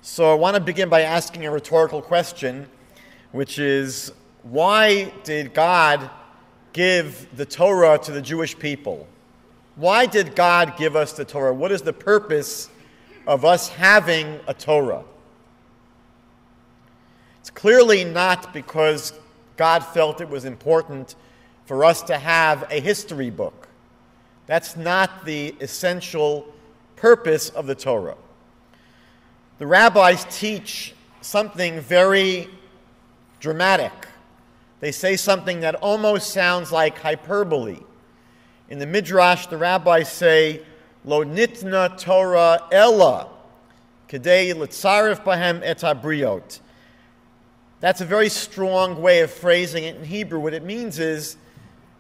So I want to begin by asking a rhetorical question, which is, why did God give the Torah to the Jewish people? Why did God give us the Torah? What is the purpose of us having a Torah? It's clearly not because God felt it was important for us to have a history book. That's not the essential purpose of the Torah. The rabbis teach something very dramatic. They say something that almost sounds like hyperbole. In the Midrash, the rabbis say, Lo nitna Torah ella, kedei litzaref bahem et habriot. That's a very strong way of phrasing it in Hebrew. What it means is,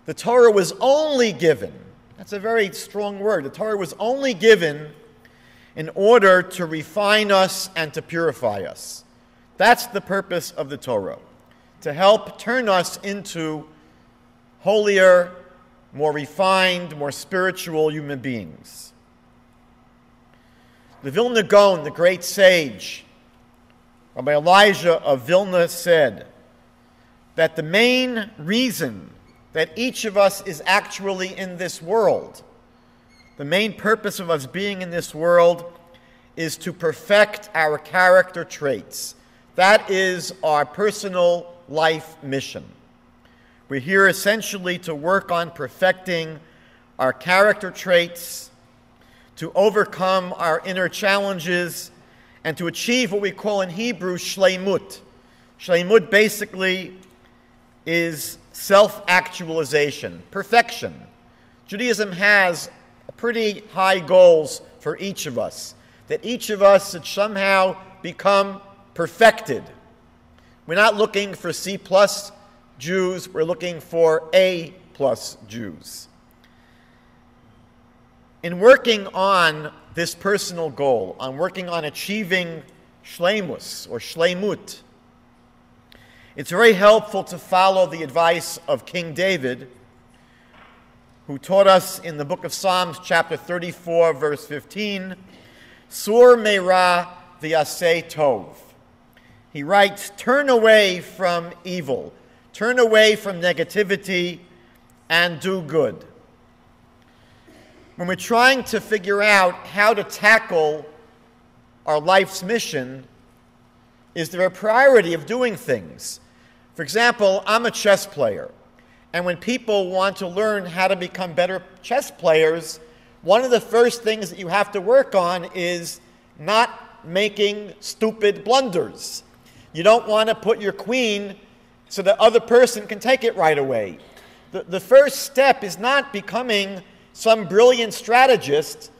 the Torah was only given, that's a very strong word, the Torah was only given in order to refine us and to purify us. That's the purpose of the Torah, to help turn us into holier, more refined, more spiritual human beings. The Vilna Gaon, the great sage, Rabbi Elijah of Vilna, said that the main reason that each of us is actually in this world, the main purpose of us being in this world, is to perfect our character traits. That is our personal life mission. We're here essentially to work on perfecting our character traits, to overcome our inner challenges, and to achieve what we call in Hebrew shleimut. Shleimut basically is self-actualization, perfection. Judaism has pretty high goals for each of us, that each of us should somehow become perfected. We're not looking for C+ Jews, we're looking for A+ Jews. In working on this personal goal, on working on achieving shleimus or shleimut, it's very helpful to follow the advice of King David, who taught us in the book of Psalms, chapter 34, verse 15, Sur meira v'yaseh tov. He writes, turn away from evil, turn away from negativity, and do good. When we're trying to figure out how to tackle our life's mission, is there a priority of doing things? For example, I'm a chess player. And when people want to learn how to become better chess players, one of the first things that you have to work on is not making stupid blunders. You don't want to put your queen so the other person can take it right away. The first step is not becoming some brilliant strategist.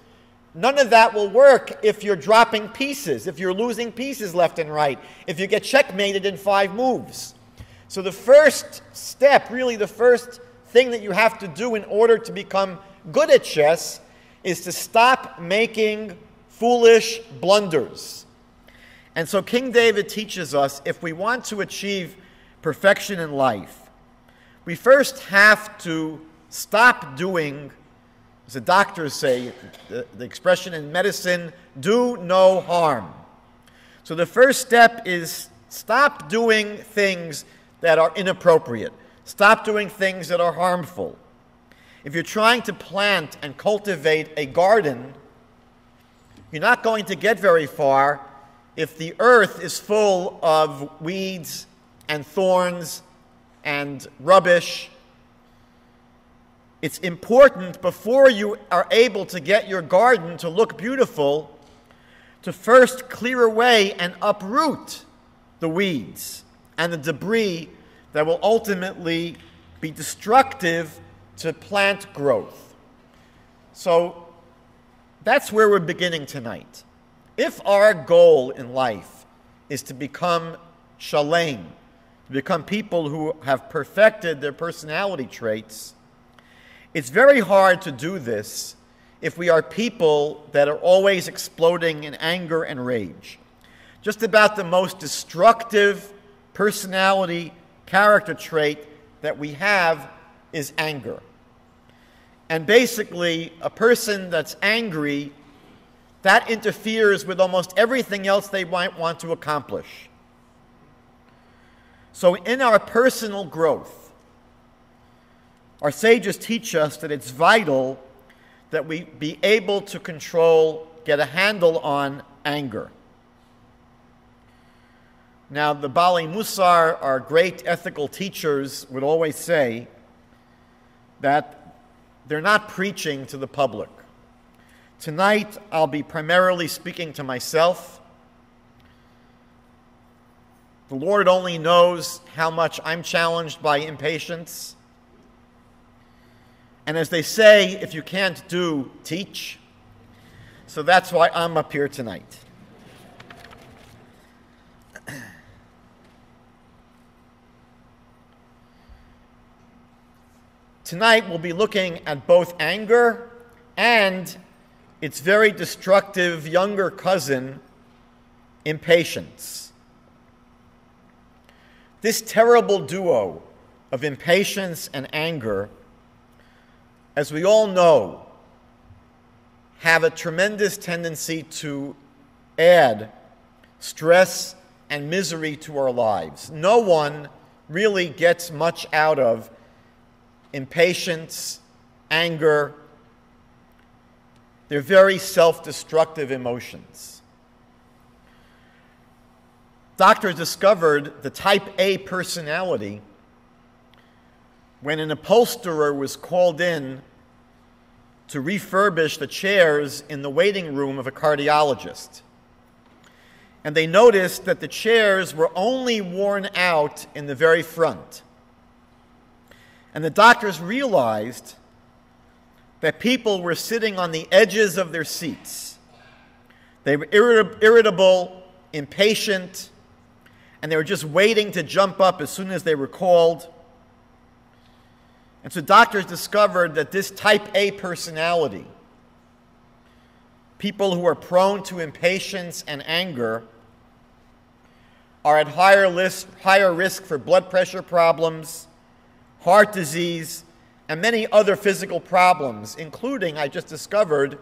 None of that will work if you're dropping pieces, if you're losing pieces left and right, if you get checkmated in 5 moves. So the first step, really the first thing that you have to do in order to become good at chess is to stop making foolish blunders. And so King David teaches us, if we want to achieve perfection in life, we first have to stop doing, as the doctors say, the expression in medicine, do no harm. So the first step is stop doing things that are inappropriate. Stop doing things that are harmful. If you're trying to plant and cultivate a garden, you're not going to get very far if the earth is full of weeds and thorns and rubbish. It's important, before you are able to get your garden to look beautiful, to first clear away and uproot the weeds and the debris that will ultimately be destructive to plant growth. So that's where we're beginning tonight. If our goal in life is to become shalem, to become people who have perfected their personality traits, it's very hard to do this if we are people that are always exploding in anger and rage. Just about the most destructive personality character trait that we have is anger. And basically, a person that's angry that interferes with almost everything else they might want to accomplish. So in our personal growth, our sages teach us that it's vital that we be able to control, get a handle on anger. Now, the Bali Musar, our great ethical teachers, would always say that they're not preaching to the public. Tonight, I'll be primarily speaking to myself. The Lord only knows how much I'm challenged by impatience. And as they say, if you can't do, teach. So that's why I'm up here tonight. Tonight we'll be looking at both anger and its very destructive younger cousin, impatience. This terrible duo of impatience and anger, as we all know, have a tremendous tendency to add stress and misery to our lives. No one really gets much out of impatience, anger. They're very self-destructive emotions. Doctors discovered the type A personality when an upholsterer was called in to refurbish the chairs in the waiting room of a cardiologist. And they noticed that the chairs were only worn out in the very front. And the doctors realized that people were sitting on the edges of their seats. They were irritable, impatient, and they were just waiting to jump up as soon as they were called. And so doctors discovered that this type A personality, people who are prone to impatience and anger, are at higher risk for blood pressure problems, heart disease, and many other physical problems, including, I just discovered,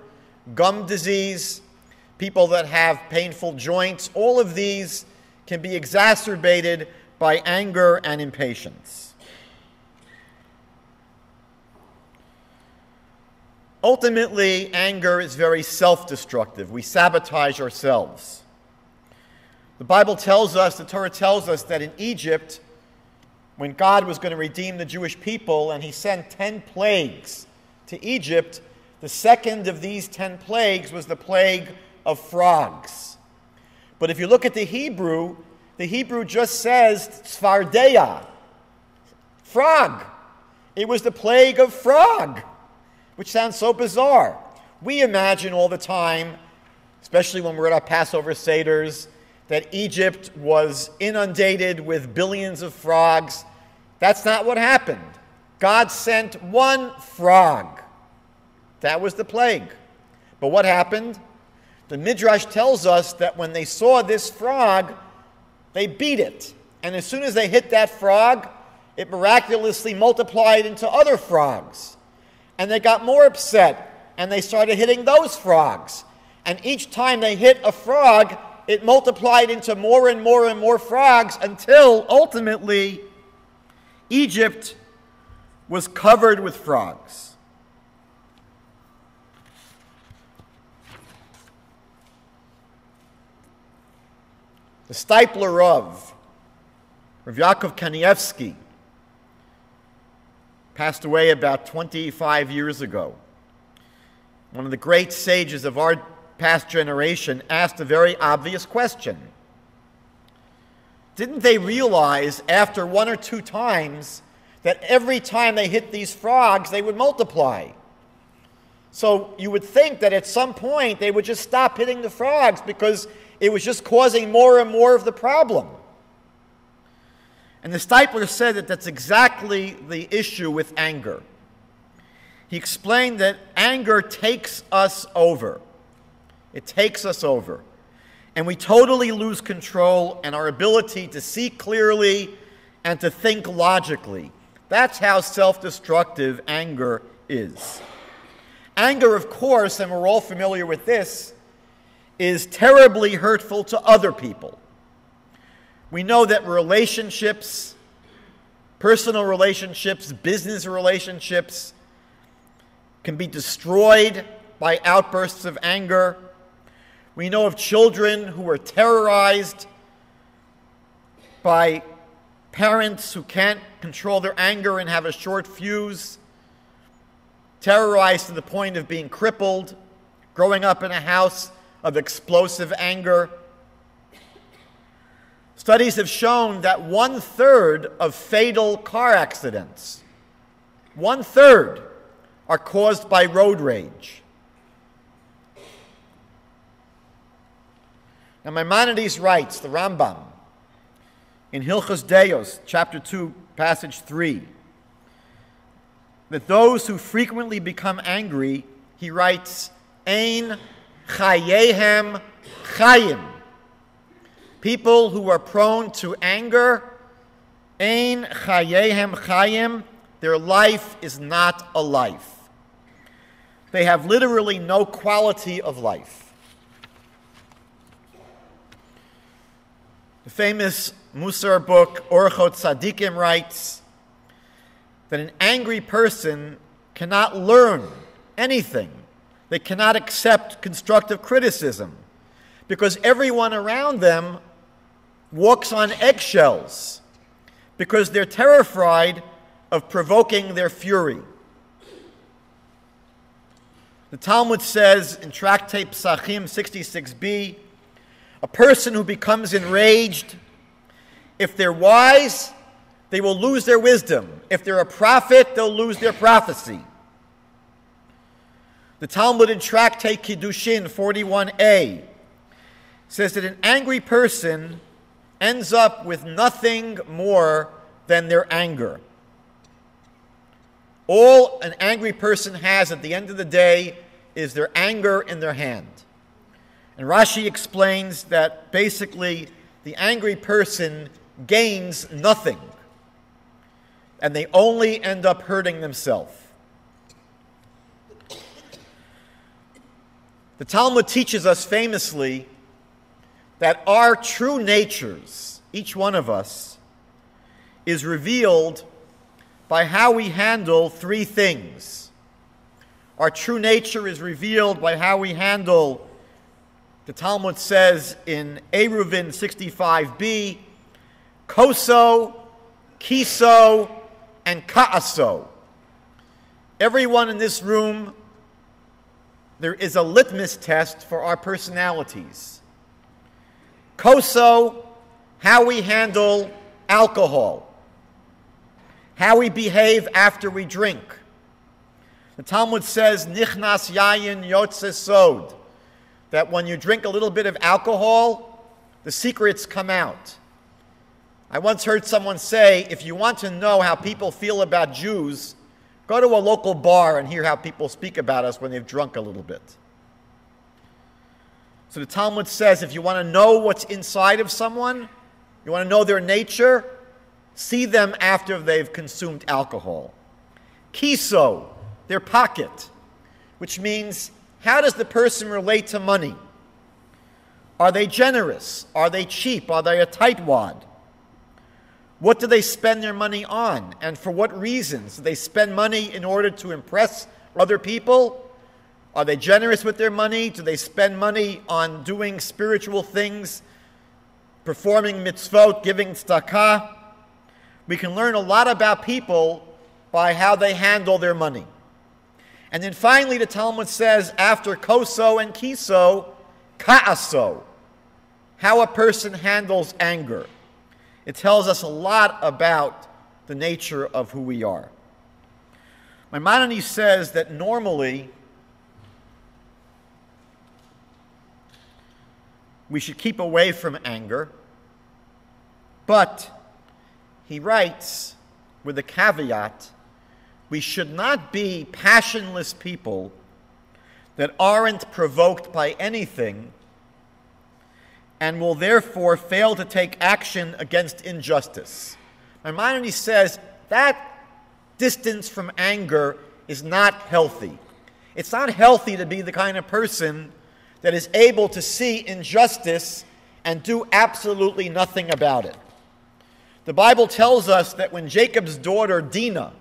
gum disease, people that have painful joints. All of these can be exacerbated by anger and impatience. Ultimately, anger is very self-destructive. We sabotage ourselves. The Bible tells us, the Torah tells us that in Egypt, when God was going to redeem the Jewish people and he sent 10 plagues to Egypt, the second of these 10 plagues was the plague of frogs. But if you look at the Hebrew just says tzvardeya, frog. It was the plague of frog, which sounds so bizarre. We imagine all the time, especially when we're at our Passover Seders, that Egypt was inundated with billions of frogs. That's not what happened. God sent one frog. That was the plague. But what happened? The Midrash tells us that when they saw this frog, they beat it. And as soon as they hit that frog, it miraculously multiplied into other frogs. And they got more upset, and they started hitting those frogs. And each time they hit a frog, it multiplied into more and more and more frogs until ultimately Egypt was covered with frogs. The Stipler of Rav Yaakov Kanievsky passed away about 25 years ago. One of the great sages of our past generation asked a very obvious question. Didn't they realize after one or two times that every time they hit these frogs, they would multiply? So you would think that at some point they would just stop hitting the frogs because it was just causing more and more of the problem. And the Stipler said that that's exactly the issue with anger. He explained that anger takes us over. It takes us over. And we totally lose control and our ability to see clearly and to think logically. That's how self-destructive anger is. Anger, of course, and we're all familiar with this, is terribly hurtful to other people. We know that relationships, personal relationships, business relationships can be destroyed by outbursts of anger. We know of children who are terrorized by parents who can't control their anger and have a short fuse, terrorized to the point of being crippled, growing up in a house of explosive anger. Studies have shown that 1/3 of fatal car accidents, 1/3, are caused by road rage. Now Maimonides writes, the Rambam, in Hilchos Deos, chapter 2, passage 3, that those who frequently become angry, he writes, Ein chayehem chayim. People who are prone to anger, Ein chayehem chayim, their life is not a life. They have literally no quality of life. The famous Musar book, Orchot Tzadikim, writes that an angry person cannot learn anything. They cannot accept constructive criticism because everyone around them walks on eggshells because they're terrified of provoking their fury. The Talmud says in Tractate Psachim 66b, a person who becomes enraged, if they're wise, they will lose their wisdom. If they're a prophet, they'll lose their prophecy. The Talmud in Tractate Kiddushin 41a says that an angry person ends up with nothing more than their anger. All an angry person has at the end of the day is their anger in their hand. And Rashi explains that basically the angry person gains nothing, and they only end up hurting themselves. The Talmud teaches us famously that our true natures, each one of us, is revealed by how we handle three things. Our true nature is revealed by how we handle, the Talmud says in Eruvin 65b, koso, kiso, and ka'aso. Everyone in this room, there is a litmus test for our personalities. Koso, how we handle alcohol, how we behave after we drink. The Talmud says, nichnas yayin yotze sod, that when you drink a little bit of alcohol, the secrets come out. I once heard someone say, if you want to know how people feel about Jews, go to a local bar and hear how people speak about us when they've drunk a little bit. So the Talmud says, if you want to know what's inside of someone, you want to know their nature, see them after they've consumed alcohol. Kiso, their pocket, which means, how does the person relate to money? Are they generous? Are they cheap? Are they a tightwad? What do they spend their money on? And for what reasons? Do they spend money in order to impress other people? Are they generous with their money? Do they spend money on doing spiritual things, performing mitzvot, giving tzedakah? We can learn a lot about people by how they handle their money. And then finally, the Talmud says, after koso and kiso, ka'aso, how a person handles anger. It tells us a lot about the nature of who we are. Maimonides says that normally we should keep away from anger, but he writes with a caveat, we should not be passionless people that aren't provoked by anything and will therefore fail to take action against injustice. Maimonides says that distance from anger is not healthy. It's not healthy to be the kind of person that is able to see injustice and do absolutely nothing about it. The Bible tells us that when Jacob's daughter Dinah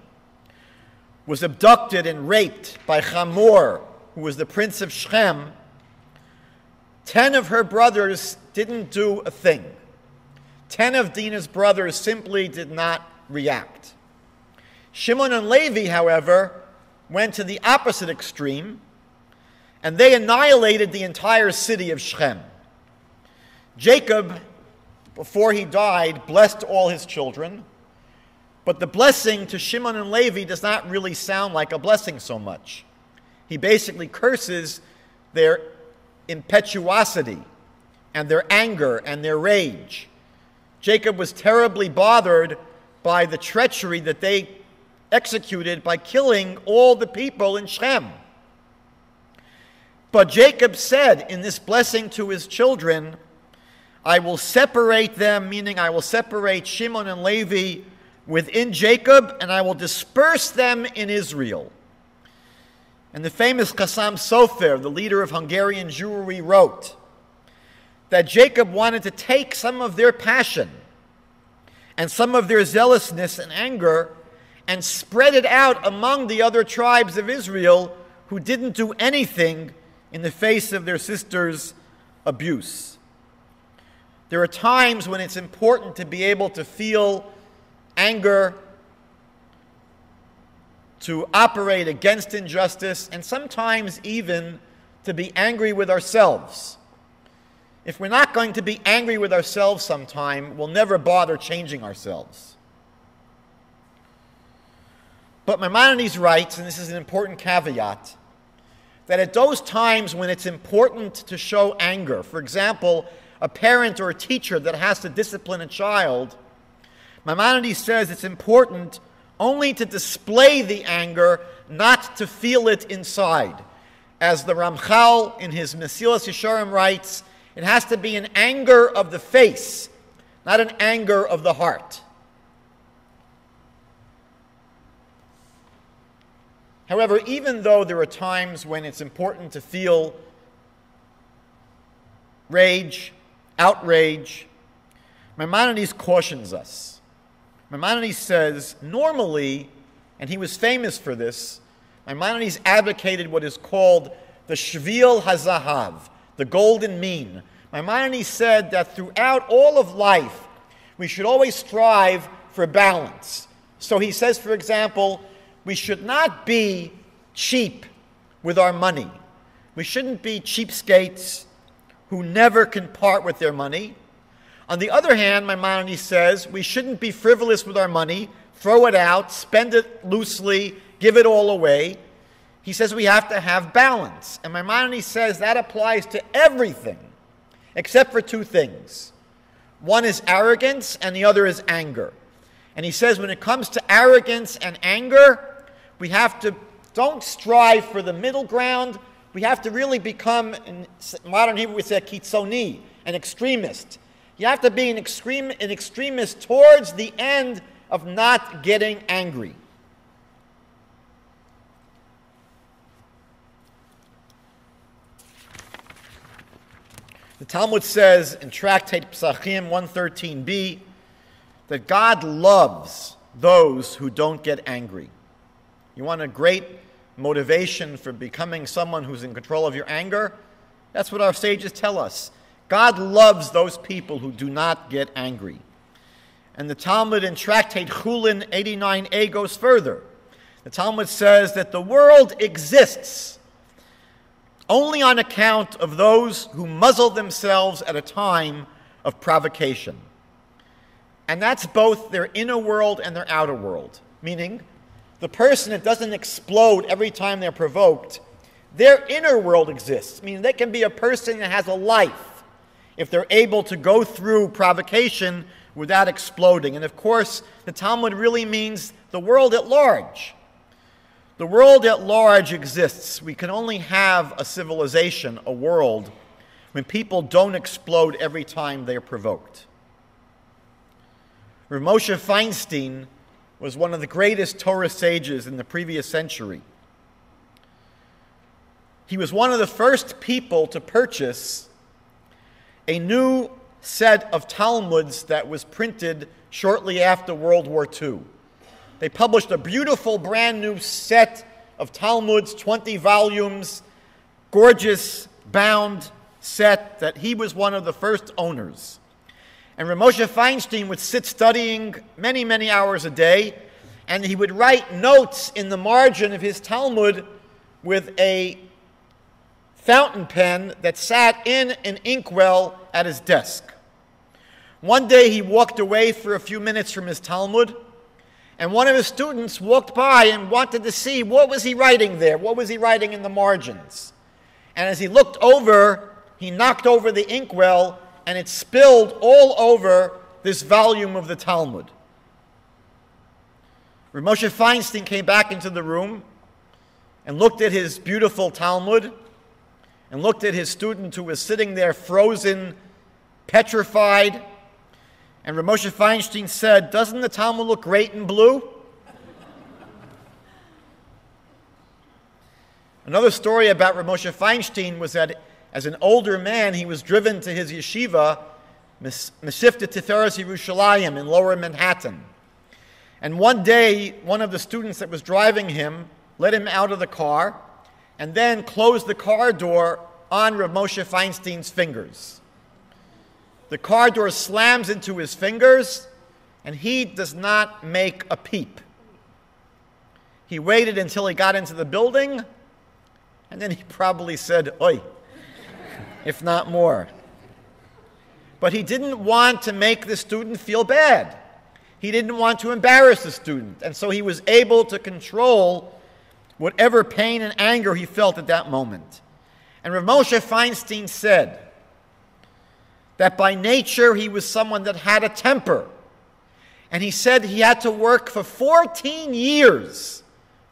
was abducted and raped by Hamor, who was the prince of Shechem, 10 of her brothers didn't do a thing. 10 of Dinah's brothers simply did not react. Shimon and Levi, however, went to the opposite extreme, and they annihilated the entire city of Shechem. Jacob, before he died, blessed all his children, but the blessing to Shimon and Levi does not really sound like a blessing so much. He basically curses their impetuosity and their anger and their rage. Jacob was terribly bothered by the treachery that they executed by killing all the people in Shechem. But Jacob said in this blessing to his children, I will separate them, meaning I will separate Shimon and Levi within Jacob, and I will disperse them in Israel. And the famous Chassam Sofer, the leader of Hungarian Jewry, wrote that Jacob wanted to take some of their passion and some of their zealousness and anger and spread it out among the other tribes of Israel who didn't do anything in the face of their sister's abuse. There are times when it's important to be able to feel anger, to operate against injustice, and sometimes even to be angry with ourselves. If we're not going to be angry with ourselves sometime, we'll never bother changing ourselves. But Maimonides writes, and this is an important caveat, that at those times when it's important to show anger, for example, a parent or a teacher that has to discipline a child, Maimonides says it's important only to display the anger, not to feel it inside. As the Ramchal in his Mesilas Yesharim writes, it has to be an anger of the face, not an anger of the heart. However, even though there are times when it's important to feel rage, outrage, Maimonides cautions us. Maimonides says, normally, and he was famous for this, Maimonides advocated what is called the Shvil HaZahav, the golden mean. Maimonides said that throughout all of life, we should always strive for balance. So he says, for example, we should not be cheap with our money. We shouldn't be cheapskates who never can part with their money. On the other hand, Maimonides says we shouldn't be frivolous with our money, throw it out, spend it loosely, give it all away. He says we have to have balance. And Maimonides says that applies to everything except for two things. One is arrogance and the other is anger. And he says when it comes to arrogance and anger, we have to, don't strive for the middle ground. We have to really become, in modern Hebrew we say kitzoni, an extremist. You have to be an extremist towards the end of not getting angry. The Talmud says in Tractate Psachim 113b that God loves those who don't get angry. You want a great motivation for becoming someone who's in control of your anger? That's what our sages tell us. God loves those people who do not get angry. And the Talmud in Tractate Chulin 89a goes further. The Talmud says that the world exists only on account of those who muzzle themselves at a time of provocation. And that's both their inner world and their outer world. Meaning, the person that doesn't explode every time they're provoked, their inner world exists. Meaning they can be a person that has a life if they're able to go through provocation without exploding. And of course, the Talmud really means the world at large. The world at large exists. We can only have a civilization, a world, when people don't explode every time they are provoked. Rav Moshe Feinstein was one of the greatest Torah sages in the previous century. He was one of the first people to purchase a new set of Talmuds that was printed shortly after World War II. They published a beautiful brand new set of Talmuds, 20 volumes, gorgeous bound set that he was one of the first owners. And Rav Moshe Feinstein would sit studying many, many hours a day, and he would write notes in the margin of his Talmud with a fountain pen that sat in an inkwell at his desk. One day he walked away for a few minutes from his Talmud, and one of his students walked by and wanted to see what was he writing there, what was he writing in the margins. And as he looked over, he knocked over the inkwell, and it spilled all over this volume of the Talmud. Rav Moshe Feinstein came back into the room and looked at his beautiful Talmud and looked at his student who was sitting there frozen, petrified. And Rav Moshe Feinstein said, "Doesn't the Talmud look great in blue?" Another story about Rav Moshe Feinstein was that as an older man, he was driven to his yeshiva, Mesivta Tiferes Yerushalayim in Lower Manhattan. And one day, one of the students that was driving him let him out of the car and then closed the car door on Rav Moshe Feinstein's fingers. The car door slams into his fingers, and he does not make a peep. He waited until he got into the building, and then he probably said, "Oi," if not more. But he didn't want to make the student feel bad. He didn't want to embarrass the student, and so he was able to control whatever pain and anger he felt at that moment. And Rav Moshe Feinstein said that by nature he was someone that had a temper. And he said he had to work for 14 years.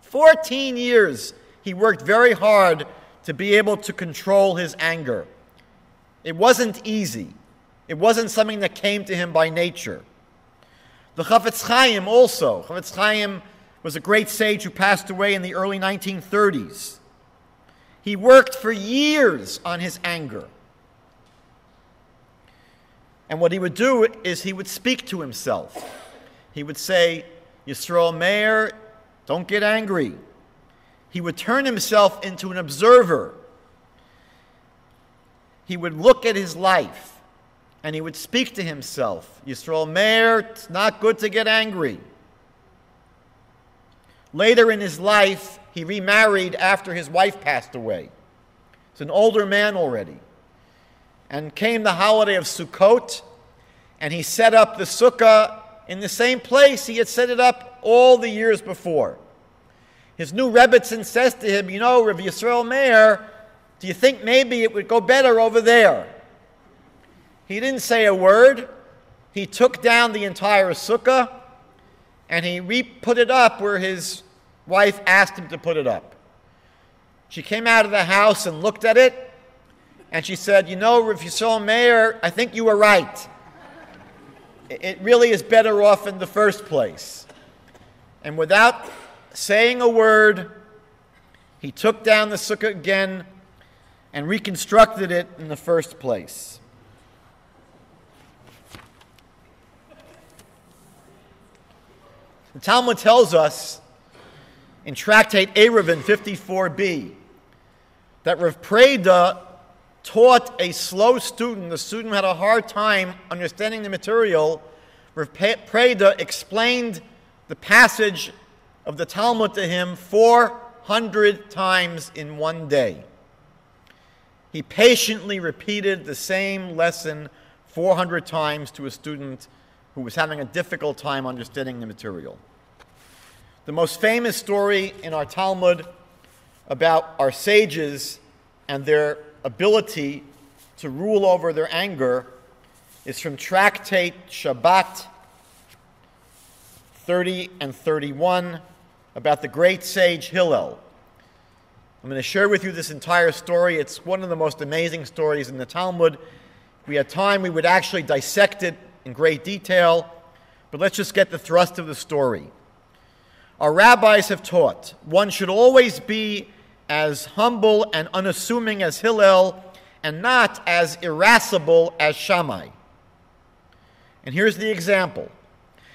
14 years he worked very hard to be able to control his anger. It wasn't easy. It wasn't something that came to him by nature. The Chafetz Chaim also. Chafetz Chaim was a great sage who passed away in the early 1930s. He worked for years on his anger. And what he would do is he would speak to himself. He would say, "Yisrael Meir, don't get angry." He would turn himself into an observer. He would look at his life and he would speak to himself, "Yisrael Meir, it's not good to get angry." Later in his life, he remarried after his wife passed away. He's an older man already. And came the holiday of Sukkot, and he set up the sukkah in the same place he had set it up all the years before. His new Rebbitzin says to him, "You know, Rav Yisrael Meir, do you think maybe it would go better over there?" He didn't say a word. He took down the entire sukkah, and he re-put it up where his wife asked him to put it up. She came out of the house and looked at it, and she said, "You know, Rav Yisrael Meir, I think you were right. It really is better off in the first place." And without saying a word, he took down the sukkah again and reconstructed it in the first place. The Talmud tells us in Tractate Eruvin 54b that Rav Preda taught a slow student, the student had a hard time understanding the material. Rav Preda explained the passage of the Talmud to him 400 times in one day. He patiently repeated the same lesson 400 times to a student who was having a difficult time understanding the material. The most famous story in our Talmud about our sages and their ability to rule over their anger is from Tractate Shabbat 30 and 31 about the great sage Hillel. I'm going to share with you this entire story. It's one of the most amazing stories in the Talmud. If we had time, we would actually dissect it in great detail, but let's just get the thrust of the story. Our rabbis have taught one should always be as humble and unassuming as Hillel, and not as irascible as Shammai. And here's the example.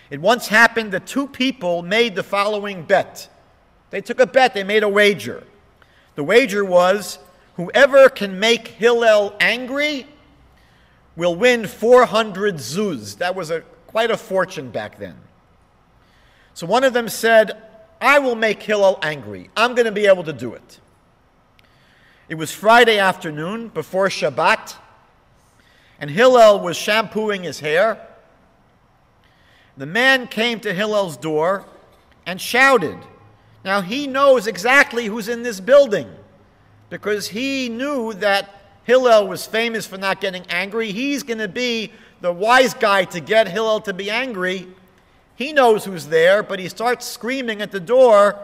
It once happened that two people made the following bet. They took a bet, they made a wager. The wager was, whoever can make Hillel angry will win 400 zuz. That was quite a fortune back then. So one of them said, I will make Hillel angry. I'm going to be able to do it. It was Friday afternoon before Shabbat, and Hillel was shampooing his hair. The man came to Hillel's door and shouted. Now he knows exactly who's in this building, because he knew that Hillel was famous for not getting angry. He's going to be the wise guy to get Hillel to be angry. He knows who's there, but he starts screaming at the door,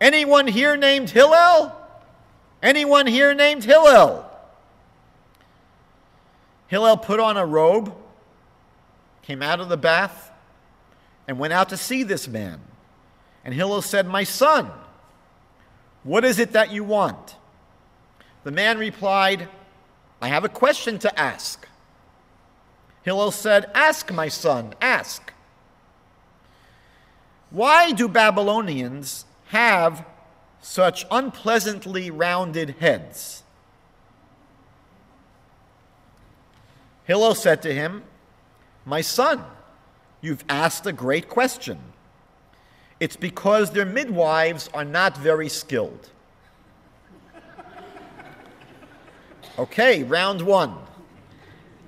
anyone here named Hillel? Anyone here named Hillel? Hillel put on a robe, came out of the bath, and went out to see this man. And Hillel said, my son, what is it that you want? The man replied, I have a question to ask. Hillel said, ask, my son, ask. Why do Babylonians have such unpleasantly rounded heads? Hillel said to him, my son, you've asked a great question. It's because their midwives are not very skilled. Okay, round one.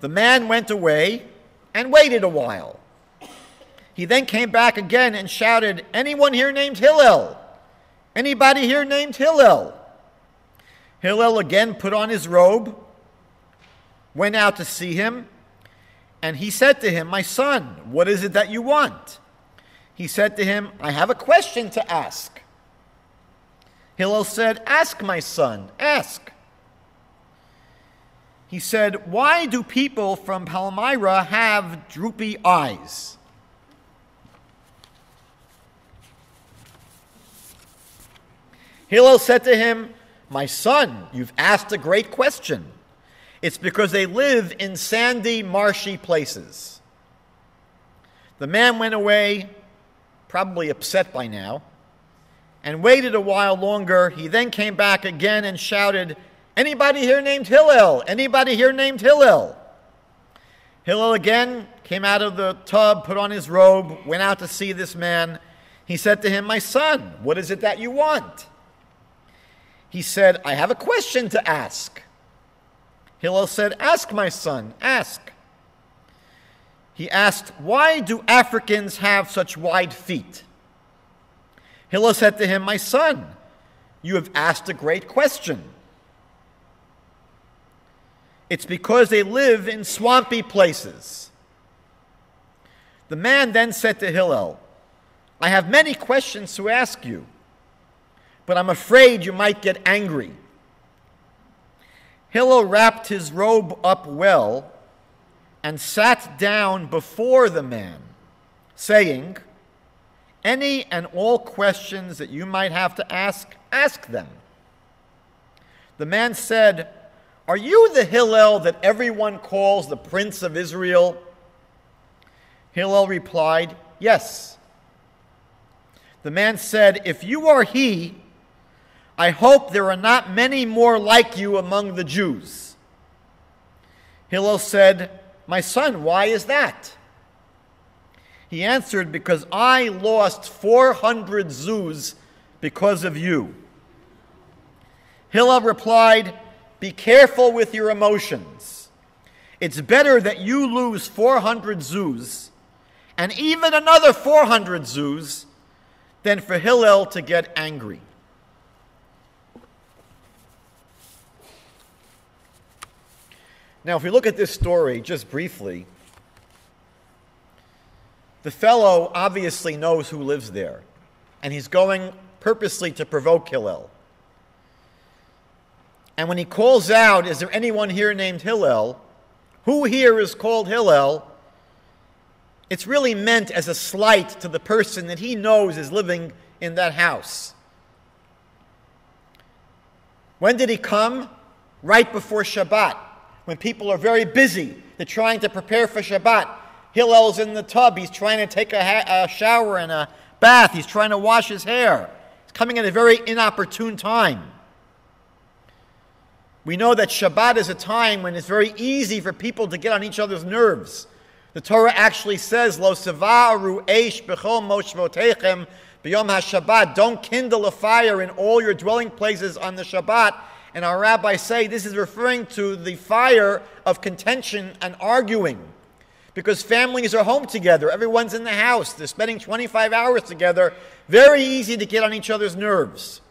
The man went away and waited a while. He then came back again and shouted, anyone here named Hillel? Anybody here named Hillel? Hillel again put on his robe, went out to see him, and he said to him, my son, what is it that you want? He said to him, I have a question to ask. Hillel said, ask, my son, ask. He said, why do people from Palmyra have droopy eyes? Hillel said to him, my son, you've asked a great question. It's because they live in sandy, marshy places. The man went away, probably upset by now, and waited a while longer. He then came back again and shouted, anybody here named Hillel? Anybody here named Hillel? Hillel again came out of the tub, put on his robe, went out to see this man. He said to him, my son, what is it that you want? He said, I have a question to ask. Hillel said, ask, my son, ask. He asked, why do Africans have such wide feet? Hillel said to him, my son, you have asked a great question. It's because they live in swampy places. The man then said to Hillel, I have many questions to ask you, but I'm afraid you might get angry. Hillel wrapped his robe up well and sat down before the man, saying, any and all questions that you might have to ask, ask them. The man said, are you the Hillel that everyone calls the Prince of Israel? Hillel replied, yes. The man said, if you are he, I hope there are not many more like you among the Jews. Hillel said, my son, why is that? He answered, because I lost 400 zuz because of you. Hillel replied, be careful with your emotions. It's better that you lose 400 zuz and even another 400 zuz than for Hillel to get angry. Now, if we look at this story just briefly, the fellow obviously knows who lives there, and he's going purposely to provoke Hillel. And when he calls out, is there anyone here named Hillel? Who here is called Hillel? It's really meant as a slight to the person that he knows is living in that house. When did he come? Right before Shabbat, when people are very busy. They're trying to prepare for Shabbat. Hillel's in the tub. He's trying to take a shower and a bath. He's trying to wash his hair. He's coming at a very inopportune time. We know that Shabbat is a time when it's very easy for people to get on each other's nerves. The Torah actually says, Lo seva'aru eish b'chol moshvotechem b'yom ha-Shabbat. Don't kindle a fire in all your dwelling places on the Shabbat. And our rabbis say this is referring to the fire of contention and arguing. Because families are home together. Everyone's in the house. They're spending 25 hours together. Very easy to get on each other's nerves.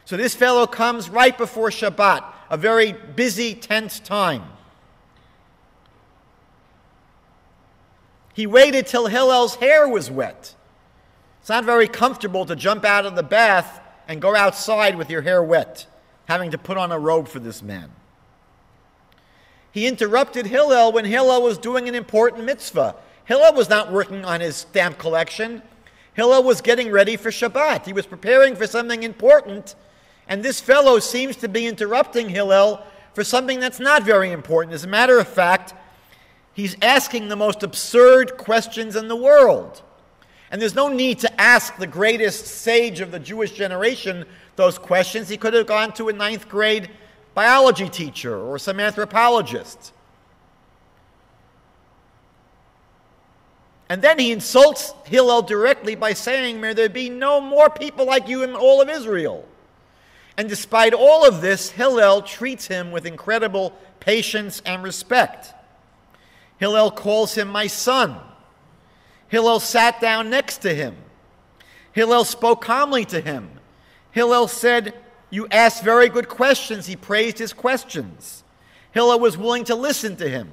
So this fellow comes right before Shabbat, a very busy, tense time. He waited till Hillel's hair was wet. It's not very comfortable to jump out of the bath and go outside with your hair wet, having to put on a robe for this man. He interrupted Hillel when Hillel was doing an important mitzvah. Hillel was not working on his stamp collection. Hillel was getting ready for Shabbat. He was preparing for something important, and this fellow seems to be interrupting Hillel for something that's not very important. As a matter of fact, he's asking the most absurd questions in the world. And there's no need to ask the greatest sage of the Jewish generation those questions. He could have gone to a 9th grade biology teacher or some anthropologist. And then he insults Hillel directly by saying, may there be no more people like you in all of Israel. And despite all of this, Hillel treats him with incredible patience and respect. Hillel calls him my son. Hillel sat down next to him. Hillel spoke calmly to him. Hillel said, you asked very good questions. He praised his questions. Hillel was willing to listen to him.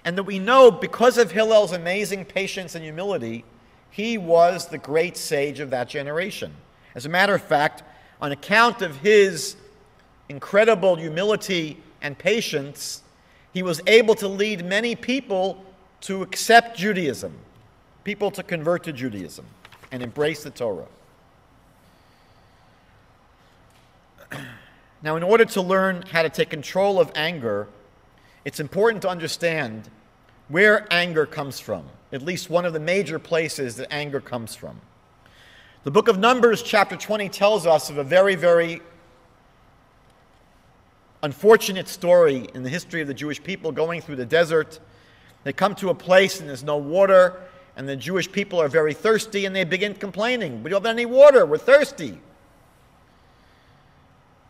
And that we know, because of Hillel's amazing patience and humility, he was the great sage of that generation. As a matter of fact, on account of his incredible humility and patience, he was able to lead many people to accept Judaism, people to convert to Judaism and embrace the Torah. Now, in order to learn how to take control of anger, it's important to understand where anger comes from, at least one of the major places that anger comes from. The book of Numbers, chapter 20, tells us of a very, very unfortunate story in the history of the Jewish people going through the desert. They come to a place and there's no water, and the Jewish people are very thirsty, and they begin complaining. We don't have any water, we're thirsty.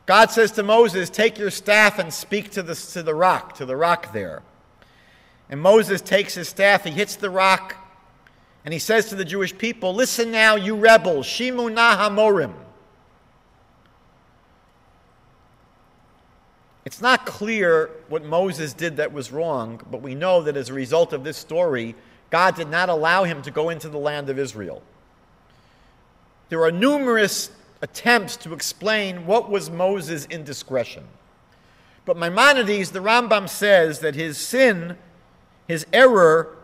God says to Moses, take your staff and speak to the rock there. And Moses takes his staff, he hits the rock, and he says to the Jewish people, listen now, you rebels, Shimu na hamorim. It's not clear what Moses did that was wrong, but we know that as a result of this story, God did not allow him to go into the land of Israel. There are numerous attempts to explain what was Moses' indiscretion. But Maimonides, the Rambam, says that his sin, his error,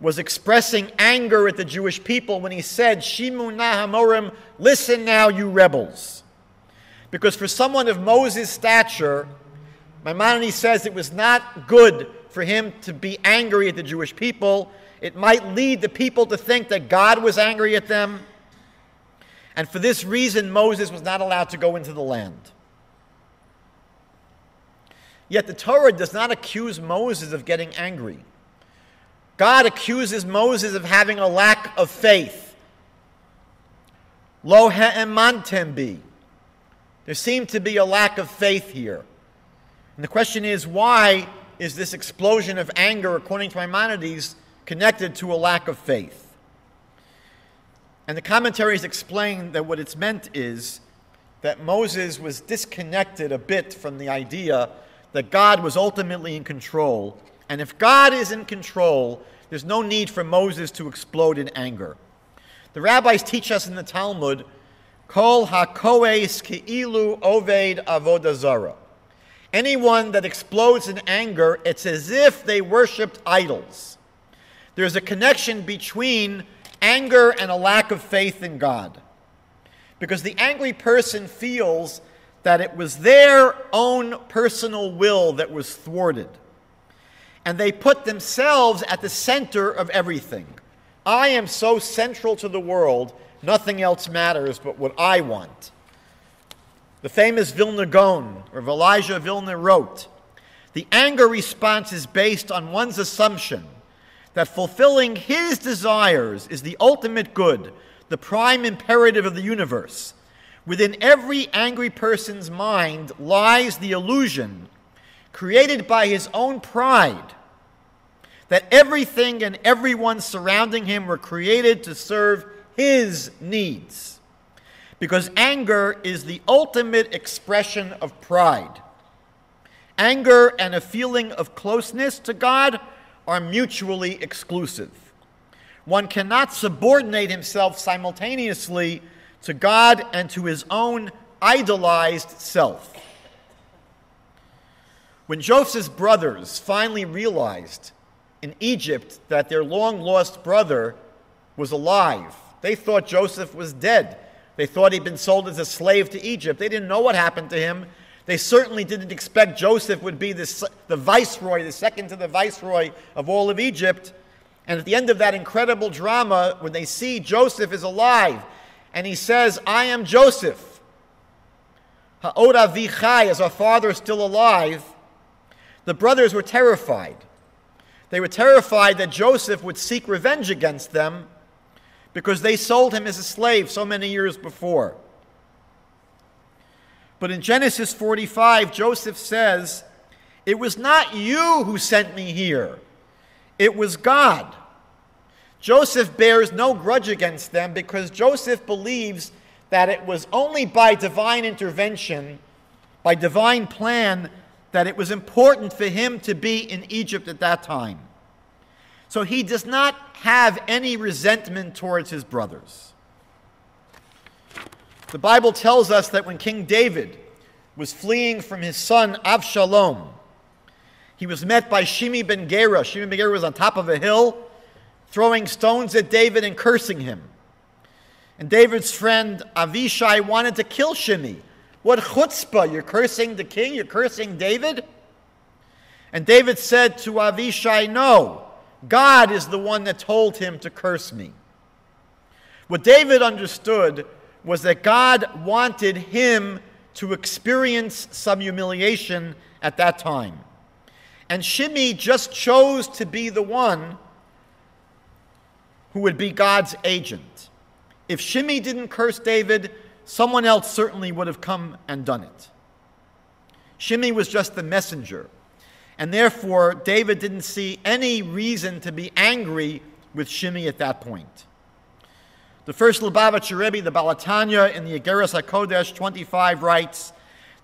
was expressing anger at the Jewish people when he said, Shimu na hamorim, listen now, you rebels. Because for someone of Moses' stature, Maimonides says it was not good for him to be angry at the Jewish people. It might lead the people to think that God was angry at them. And for this reason, Moses was not allowed to go into the land. Yet the Torah does not accuse Moses of getting angry. God accuses Moses of having a lack of faith. Lo ha'emantem bi. There seemed to be a lack of faith here. And the question is, why is this explosion of anger, according to Maimonides, connected to a lack of faith? And the commentaries explain that what it's meant is that Moses was disconnected a bit from the idea that God was ultimately in control. And if God is in control, there's no need for Moses to explode in anger. The rabbis teach us in the Talmud, Kol ha-koes ki'ilu oved avodah zara. Anyone that explodes in anger, it's as if they worshipped idols. There's a connection between anger and a lack of faith in God. Because the angry person feels that it was their own personal will that was thwarted. And they put themselves at the center of everything. I am so central to the world, nothing else matters but what I want. The famous Vilna Gaon, or Elijah Vilna, wrote, "The anger response is based on one's assumption that fulfilling his desires is the ultimate good, the prime imperative of the universe. Within every angry person's mind lies the illusion, created by his own pride, that everything and everyone surrounding him were created to serve his needs. Because anger is the ultimate expression of pride. Anger and a feeling of closeness to God are mutually exclusive. One cannot subordinate himself simultaneously to God and to his own idolized self." When Joseph's brothers finally realized in Egypt that their long-lost brother was alive, they thought Joseph was dead. They thought he'd been sold as a slave to Egypt. They didn't know what happened to him. They certainly didn't expect Joseph would be the viceroy, the second to the viceroy of all of Egypt. And at the end of that incredible drama, when they see Joseph is alive, and he says, "I am Joseph. Ha'od avi chai," as our father is still alive, the brothers were terrified. They were terrified that Joseph would seek revenge against them because they sold him as a slave so many years before. But in Genesis 45, Joseph says, "It was not you who sent me here. It was God." Joseph bears no grudge against them because Joseph believes that it was only by divine intervention, by divine plan, that it was important for him to be in Egypt at that time. So he does not have any resentment towards his brothers. The Bible tells us that when King David was fleeing from his son Avshalom, he was met by Shimi ben Gera. Shimi ben Gera was on top of a hill, throwing stones at David and cursing him. And David's friend Avishai wanted to kill Shimi. "What chutzpah, you're cursing the king, you're cursing David?" And David said to Avishai, "No, God is the one that told him to curse me." What David understood was that God wanted him to experience some humiliation at that time. And Shimi just chose to be the one who would be God's agent. If Shimi didn't curse David, someone else certainly would have come and done it. Shimi was just the messenger. And therefore, David didn't see any reason to be angry with Shimi at that point. The first Lubavitcher Rebbe, the Balatanya, in the Igeres HaKodesh 25 writes,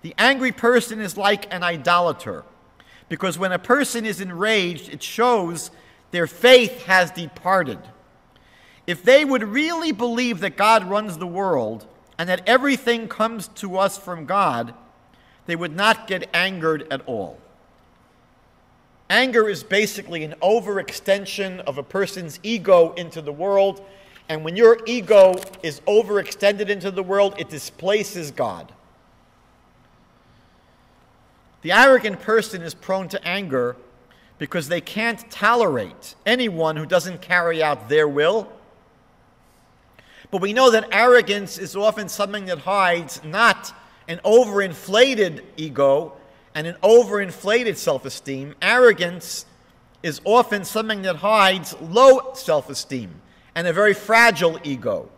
"The angry person is like an idolater, because when a person is enraged, it shows their faith has departed. If they would really believe that God runs the world and that everything comes to us from God, they would not get angered at all." Anger is basically an overextension of a person's ego into the world, and when your ego is overextended into the world, it displaces God. The arrogant person is prone to anger because they can't tolerate anyone who doesn't carry out their will. But we know that arrogance is often something that hides not an overinflated ego and an overinflated self-esteem. Arrogance is often something that hides low self-esteem and a very fragile ego.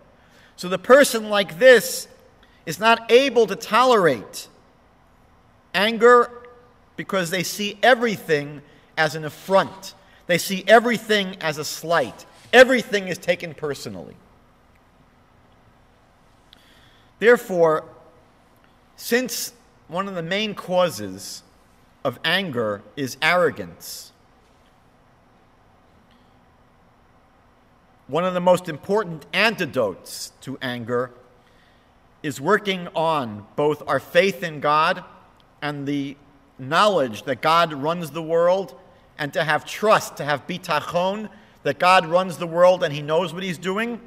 So the person like this is not able to tolerate anger because they see everything as an affront. They see everything as a slight. Everything is taken personally. Therefore, since one of the main causes of anger is arrogance, one of the most important antidotes to anger is working on both our faith in God and the knowledge that God runs the world, and to have trust, to have bitachon, that God runs the world and He knows what He's doing,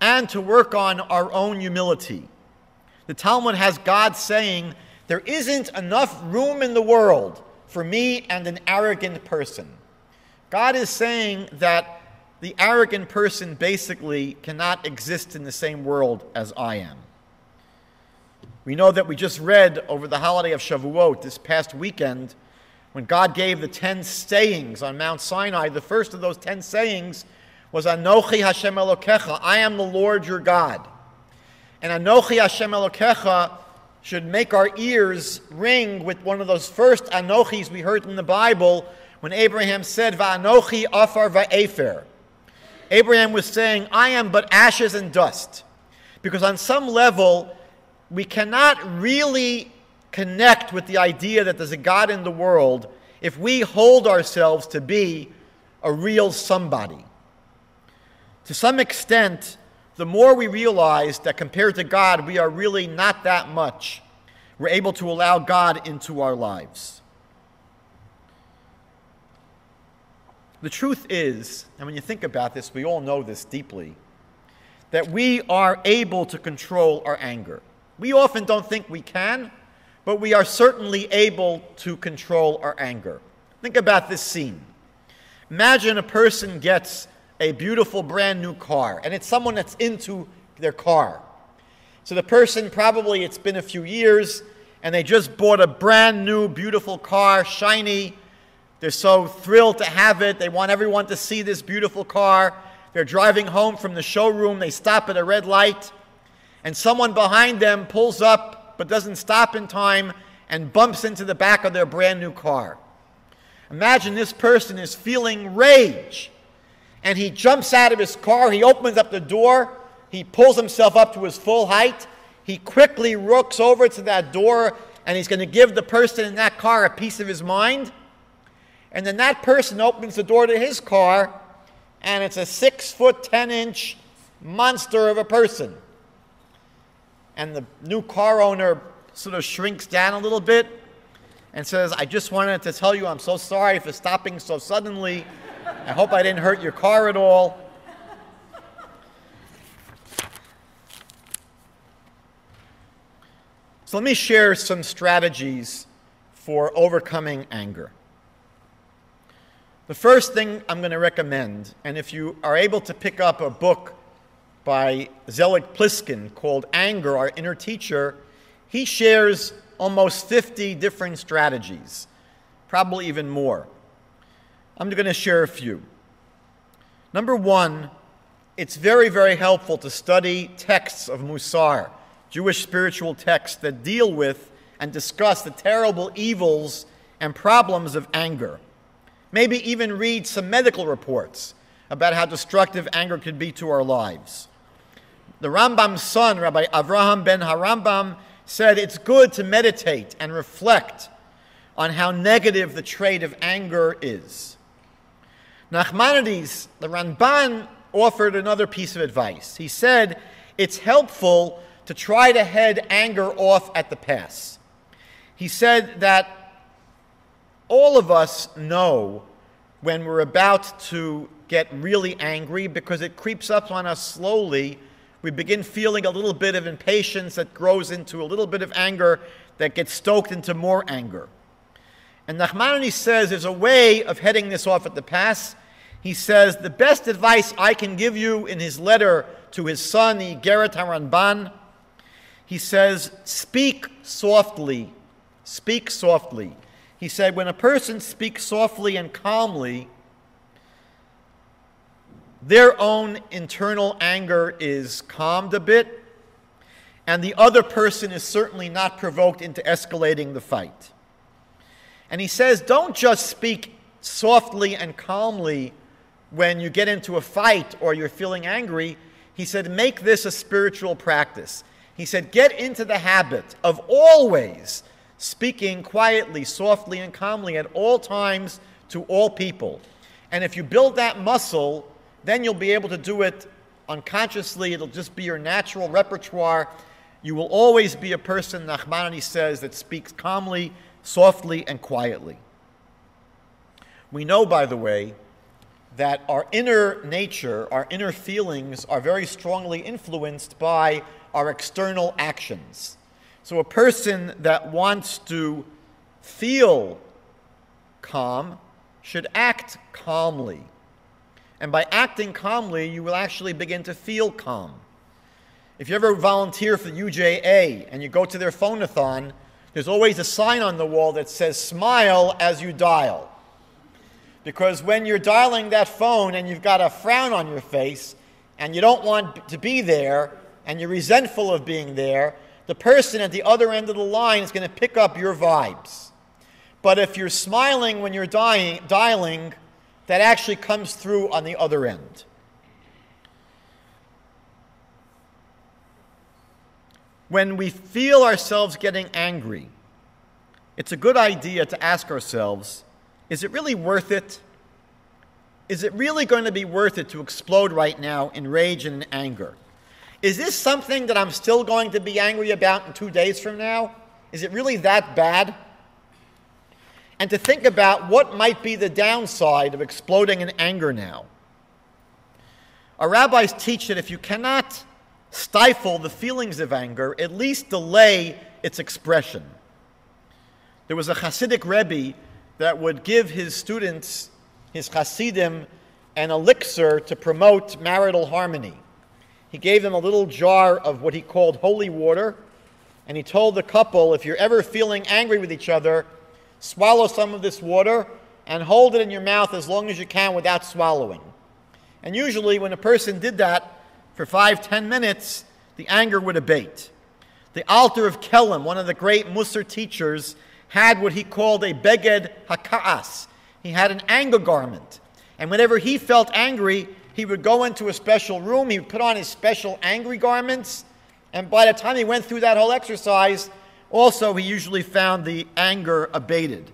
and to work on our own humility. The Talmud has God saying, there isn't enough room in the world for me and an arrogant person. God is saying that the arrogant person basically cannot exist in the same world as I am. We know that we just read over the holiday of Shavuot this past weekend, when God gave the 10 sayings on Mount Sinai. The first of those 10 sayings was Anochi Hashem Elokecha, I am the Lord your God. And Anochi Hashem Elokecha should make our ears ring with one of those first Anochis we heard in the Bible when Abraham said, Va'anochi afar va'efer. Abraham was saying, I am but ashes and dust. Because on some level, we cannot really connect with the idea that there's a God in the world if we hold ourselves to be a real somebody. To some extent, the more we realize that compared to God, we are really not that much, we're able to allow God into our lives. The truth is, and when you think about this, we all know this deeply, that we are able to control our anger. We often don't think we can, but we are certainly able to control our anger. Think about this scene. Imagine a person gets a beautiful brand new car, and it's someone that's into their car. So the person, probably it's been a few years, and they just bought a brand new beautiful car, shiny. They're so thrilled to have it. They want everyone to see this beautiful car. They're driving home from the showroom. They stop at a red light, and someone behind them pulls up but doesn't stop in time and bumps into the back of their brand new car. Imagine this person is feeling rage, and he jumps out of his car. He opens up the door. He pulls himself up to his full height. He quickly looks over to that door, and he's going to give the person in that car a piece of his mind. And then that person opens the door to his car, and it's a 6'10" monster of a person. And the new car owner sort of shrinks down a little bit and says, I just wanted to tell you I'm so sorry for stopping so suddenly. I hope I didn't hurt your car at all. So let me share some strategies for overcoming anger. The first thing I'm going to recommend, and if you are able to pick up a book by Zelig Pliskin called Anger, Our Inner Teacher, he shares almost 50 different strategies, probably even more. I'm going to share a few. Number one, it's very, very helpful to study texts of Musar, Jewish spiritual texts that deal with and discuss the terrible evils and problems of anger. Maybe even read some medical reports about how destructive anger can be to our lives. The Rambam's son, Rabbi Avraham ben Harambam, said it's good to meditate and reflect on how negative the trait of anger is. Nachmanides, the Ramban, offered another piece of advice. He said it's helpful to try to head anger off at the pass. He said that all of us know when we're about to get really angry because it creeps up on us slowly. We begin feeling a little bit of impatience that grows into a little bit of anger that gets stoked into more anger. And Nachmanides says there's a way of heading this off at the pass. He says, the best advice I can give you in his letter to his son, the Igeret HaRamban, he says, speak softly. Speak softly. He said, when a person speaks softly and calmly, their own internal anger is calmed a bit, and the other person is certainly not provoked into escalating the fight. And he says, don't just speak softly and calmly when you get into a fight or you're feeling angry. He said, make this a spiritual practice. He said, get into the habit of always speaking quietly, softly, and calmly at all times to all people. And if you build that muscle, then you'll be able to do it unconsciously. It'll just be your natural repertoire. You will always be a person, Nachmanides says, that speaks calmly, softly, and quietly. We know, by the way, that our inner nature, our inner feelings are very strongly influenced by our external actions. So a person that wants to feel calm should act calmly. And by acting calmly, you will actually begin to feel calm. If you ever volunteer for UJA and you go to their phone-a-thon, there's always a sign on the wall that says, "Smile as you dial." Because when you're dialing that phone and you've got a frown on your face and you don't want to be there and you're resentful of being there, the person at the other end of the line is going to pick up your vibes. But if you're smiling when you're dialing, that actually comes through on the other end. When we feel ourselves getting angry, it's a good idea to ask ourselves, is it really worth it? Is it really going to be worth it to explode right now in rage and in anger? Is this something that I'm still going to be angry about in 2 days from now? Is it really that bad? And to think about what might be the downside of exploding in anger now. Our rabbis teach that if you cannot stifle the feelings of anger, at least delay its expression. There was a Hasidic Rabbi that would give his students, his Hasidim, an elixir to promote marital harmony. He gave them a little jar of what he called holy water, and he told the couple, if you're ever feeling angry with each other, swallow some of this water and hold it in your mouth as long as you can without swallowing. And usually when a person did that for 5-10 minutes, the anger would abate. The Alter of Kelm, one of the great Musar teachers, had what he called a beged haka'as. He had an anger garment. And whenever he felt angry, he would go into a special room, he would put on his special angry garments, and by the time he went through that whole exercise, also he usually found the anger abated.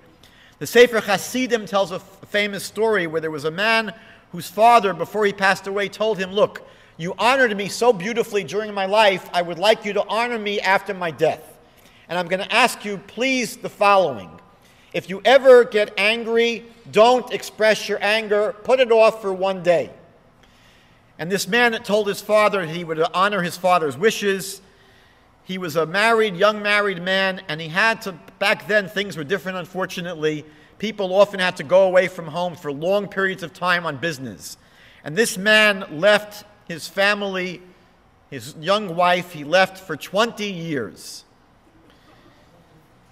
The Sefer Hasidim tells a famous story where there was a man whose father, before he passed away, told him, look, you honored me so beautifully during my life, I would like you to honor me after my death. And I'm going to ask you, please, the following. If you ever get angry, don't express your anger. Put it off for 1 day. And this man told his father he would honor his father's wishes. He was a young married man, and he had to, back then things were different, unfortunately. People often had to go away from home for long periods of time on business. And this man left his family, his young wife, he left for 20 years.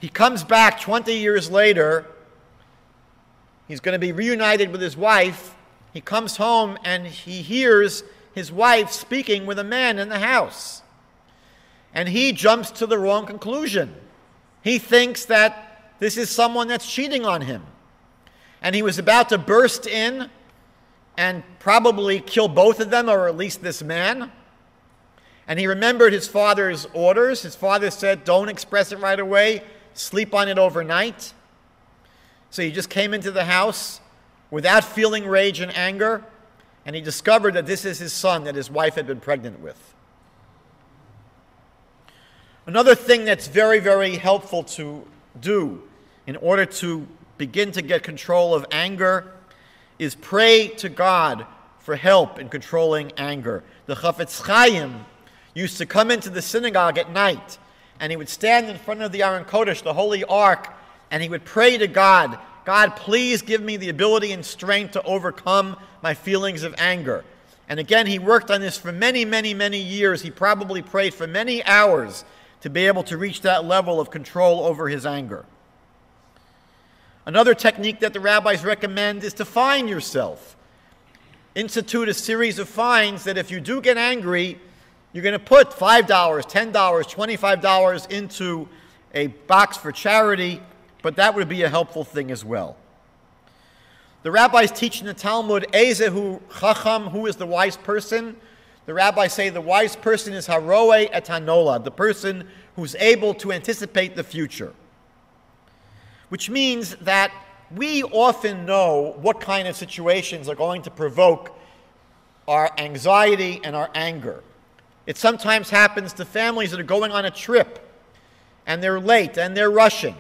He comes back 20 years later. He's going to be reunited with his wife. He comes home and he hears his wife speaking with a man in the house. And he jumps to the wrong conclusion. He thinks that this is someone that's cheating on him. And he was about to burst in and probably kill both of them, or at least this man. And he remembered his father's orders. His father said, don't express it right away. Sleep on it overnight. So he just came into the house without feeling rage and anger, and he discovered that this is his son that his wife had been pregnant with. Another thing that's very, very helpful to do in order to begin to get control of anger is pray to God for help in controlling anger. The Chafetz Chaim used to come into the synagogue at night, and he would stand in front of the Aron Kodesh, the Holy Ark, and he would pray to God, God, please give me the ability and strength to overcome my feelings of anger. And again, he worked on this for many, many, many years. He probably prayed for many hours to be able to reach that level of control over his anger. Another technique that the rabbis recommend is to fine yourself. Institute a series of fines that if you do get angry, you're going to put $5, $10, $25 into a box for charity, but that would be a helpful thing as well. The rabbis teach in the Talmud, Ezehu Chacham, who is the wise person? The rabbis say the wise person is Haroe et Hanolad, the person who's able to anticipate the future. Which means that we often know what kind of situations are going to provoke our anxiety and our anger. It sometimes happens to families that are going on a trip and they're late and they're rushing.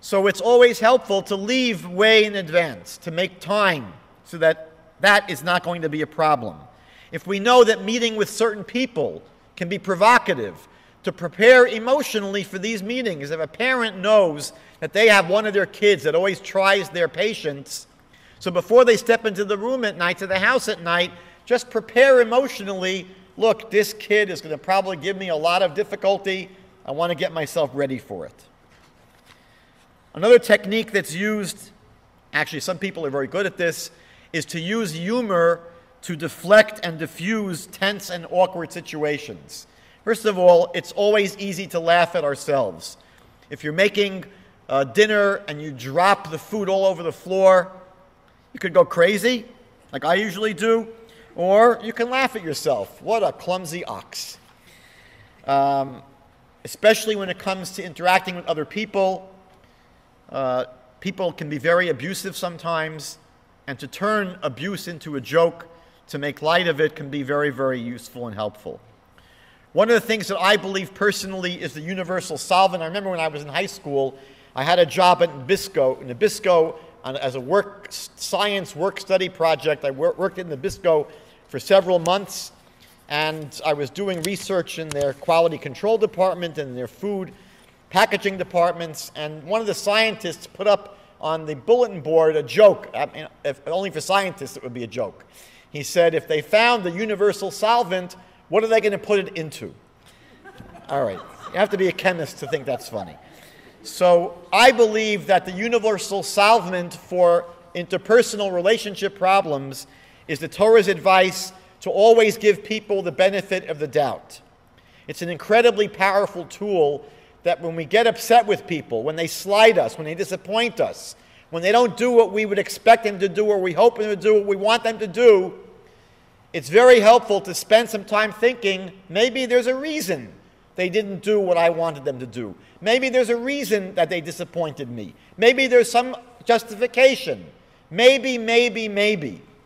So it's always helpful to leave way in advance, to make time so that that is not going to be a problem. If we know that meeting with certain people can be provocative, to prepare emotionally for these meetings. If a parent knows that they have one of their kids that always tries their patience, so before they step into the room at night, to the house at night, just prepare emotionally, look, this kid is going to probably give me a lot of difficulty. I want to get myself ready for it. Another technique that's used, actually some people are very good at this, is to use humor to deflect and diffuse tense and awkward situations. First of all, it's always easy to laugh at ourselves. If you're making dinner and you drop the food all over the floor, you could go crazy, like I usually do, or you can laugh at yourself. What a clumsy ox. Especially when it comes to interacting with other people. People can be very abusive sometimes, and to turn abuse into a joke, to make light of it, can be very, very useful and helpful. One of the things that I believe personally is the universal solvent. I remember when I was in high school, I had a job at Nabisco. In Nabisco, as a science work-study project, I worked in Nabisco for several months, and I was doing research in their quality control department and their food packaging departments, and one of the scientists put up on the bulletin board a joke. If only for scientists it would be a joke. He said, if they found the universal solvent, what are they going to put it into? All right. You have to be a chemist to think that's funny. So I believe that the universal solvent for interpersonal relationship problems is the Torah's advice to always give people the benefit of the doubt. It's an incredibly powerful tool that when we get upset with people, when they slight us, when they disappoint us, when they don't do what we would expect them to do or we hope them to do what we want them to do, it's very helpful to spend some time thinking, maybe there's a reason they didn't do what I wanted them to do. Maybe there's a reason that they disappointed me. Maybe there's some justification. Maybe.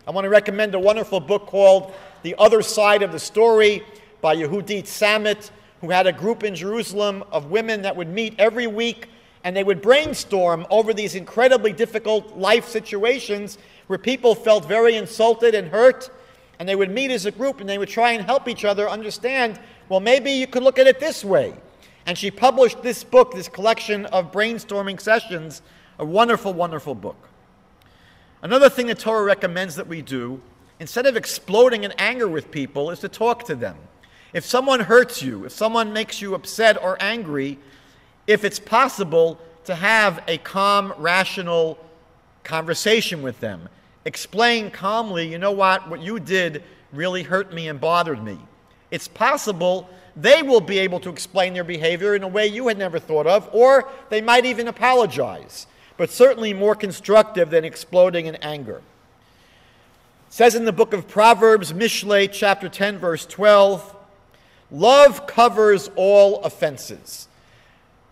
I want to recommend a wonderful book called The Other Side of the Story by Yehudit Samet, who had a group in Jerusalem of women that would meet every week, and they would brainstorm over these incredibly difficult life situations where people felt very insulted and hurt. And they would meet as a group and they would try and help each other understand, well, maybe you could look at it this way. And she published this book, this collection of brainstorming sessions, a wonderful, wonderful book. Another thing the Torah recommends that we do, instead of exploding in anger with people, is to talk to them. If someone hurts you, if someone makes you upset or angry, if it's possible to have a calm, rational conversation with them, explain calmly, you know what you did really hurt me and bothered me. It's possible they will be able to explain their behavior in a way you had never thought of, or they might even apologize, but certainly more constructive than exploding in anger. It says in the book of Proverbs, Mishlei, chapter 10, verse 12, love covers all offenses.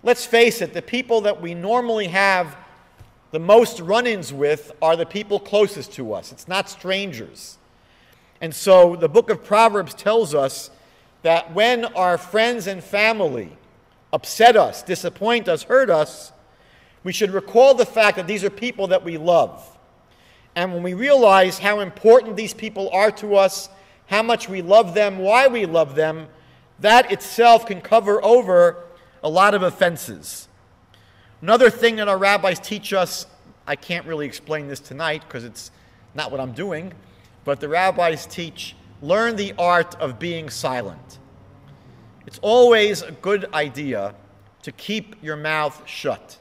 Let's face it, the people that we normally have the most run-ins with are the people closest to us. It's not strangers. And so the book of Proverbs tells us that when our friends and family upset us, disappoint us, hurt us, we should recall the fact that these are people that we love. And when we realize how important these people are to us, how much we love them, why we love them, that itself can cover over a lot of offenses. Another thing that our rabbis teach us, I can't really explain this tonight because it's not what I'm doing, but the rabbis teach, learn the art of being silent. It's always a good idea to keep your mouth shut.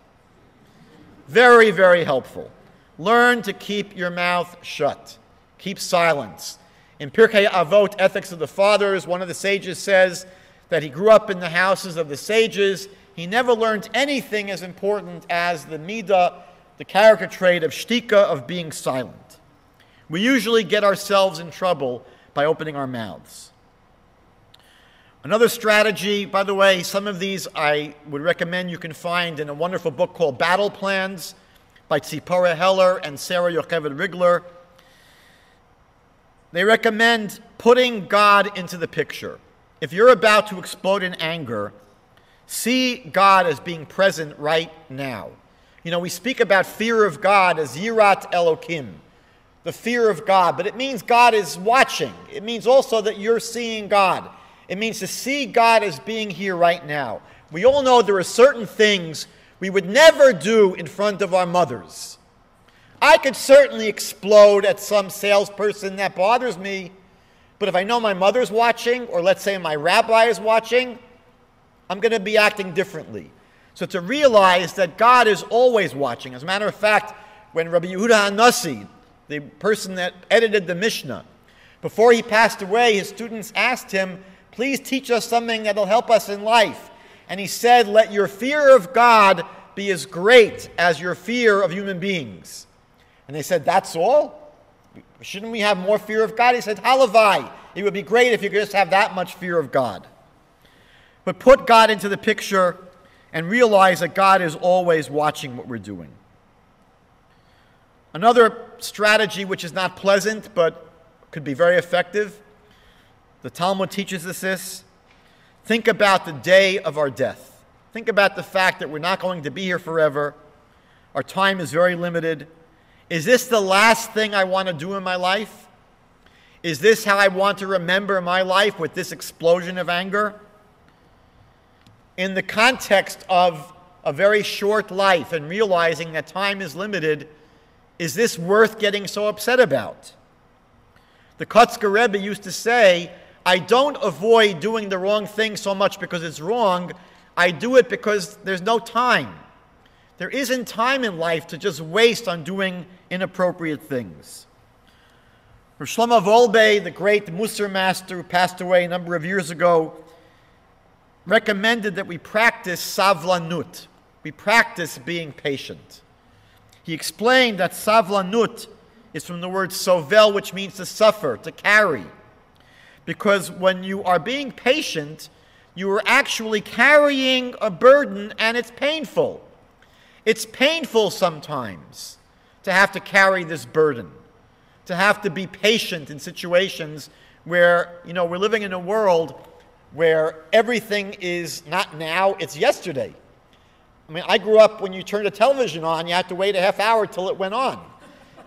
Very, very helpful. Learn to keep your mouth shut. Keep silence. In Pirkei Avot, Ethics of the Fathers, one of the sages says that he grew up in the houses of the sages. He never learned anything as important as the midah, the character trait of shtika, of being silent. We usually get ourselves in trouble by opening our mouths. Another strategy, by the way, some of these I would recommend you can find in a wonderful book called Battle Plans by Tzipora Heller and Sarah Yocheved Rigler. They recommend putting God into the picture. If you're about to explode in anger, see God as being present right now. You know, we speak about fear of God as Yirat Elokim, the fear of God, but it means God is watching. It means also that you're seeing God. It means to see God as being here right now. We all know there are certain things we would never do in front of our mothers. I could certainly explode at some salesperson that bothers me, but if I know my mother's watching, or let's say my rabbi is watching, I'm going to be acting differently. So to realize that God is always watching. As a matter of fact, when Rabbi Yehuda HaNasi, the person that edited the Mishnah, before he passed away, his students asked him, please teach us something that will help us in life. And he said, let your fear of God be as great as your fear of human beings. And they said, that's all? Shouldn't we have more fear of God? He said, halavai. It would be great if you could just have that much fear of God. But put God into the picture and realize that God is always watching what we're doing. Another strategy which is not pleasant but could be very effective, the Talmud teaches us this. Think about the day of our death. Think about the fact that we're not going to be here forever. Our time is very limited. Is this the last thing I want to do in my life? Is this how I want to remember my life, with this explosion of anger? In the context of a very short life and realizing that time is limited, is this worth getting so upset about? The Kotzker Rebbe used to say, I don't avoid doing the wrong thing so much because it's wrong. I do it because there's no time. There isn't time in life to just waste on doing inappropriate things. Rav Shlomo Wolbe, the great Musar master who passed away a number of years ago, recommended that we practice savlanut. We practice being patient. He explained that savlanut is from the word sovel, which means to suffer, to carry. Because when you are being patient, you are actually carrying a burden, and it's painful. It's painful sometimes to have to carry this burden, to have to be patient in situations where, we're living in a world where everything is not now, it's yesterday. I mean, I grew up when you turned the television on, you had to wait a half hour till it went on.